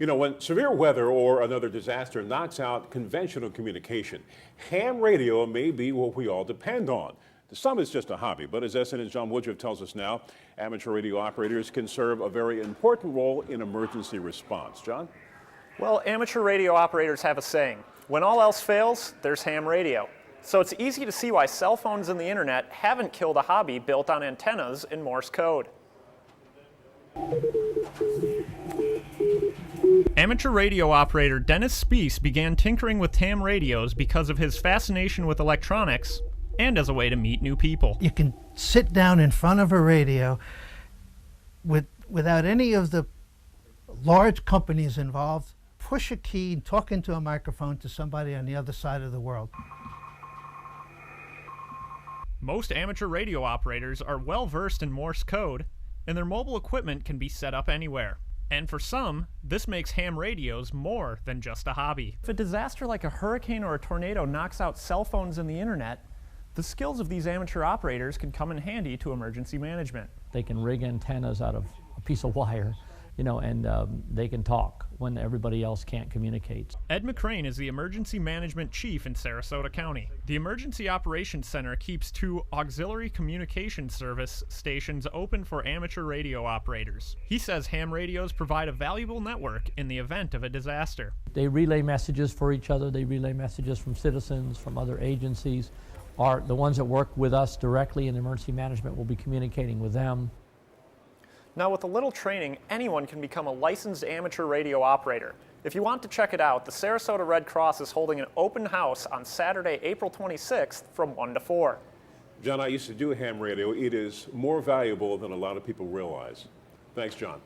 You know, when severe weather or another disaster knocks out conventional communication, ham radio may be what we all depend on. To some, it's just a hobby, but as SNN's John Woodruff tells us now, amateur radio operators can serve a very important role in emergency response. John? Well, amateur radio operators have a saying, when all else fails, there's ham radio. So it's easy to see why cell phones and the internet haven't killed a hobby built on antennas in Morse code. Amateur radio operator Dennis Speece began tinkering with ham radios because of his fascination with electronics and as a way to meet new people. You can sit down in front of a radio without any of the large companies involved, push a key and talk into a microphone to somebody on the other side of the world. Most amateur radio operators are well versed in Morse code, and their mobile equipment can be set up anywhere. And for some, this makes ham radios more than just a hobby. If a disaster like a hurricane or a tornado knocks out cell phones and the internet, the skills of these amateur operators can come in handy to emergency management. They can rig antennas out of a piece of wire, and they can talk when everybody else can't communicate. Ed McCrane is the emergency management chief in Sarasota County. The Emergency Operations Center keeps 2 auxiliary communication service stations open for amateur radio operators. He says ham radios provide a valuable network in the event of a disaster. They relay messages for each other. They relay messages from citizens, from other agencies. The ones that work with us directly in emergency management will be communicating with them. Now, with a little training, anyone can become a licensed amateur radio operator. If you want to check it out, the Sarasota Red Cross is holding an open house on Saturday, April 26th from 1 to 4. John, I used to do ham radio. It is more valuable than a lot of people realize. Thanks, John.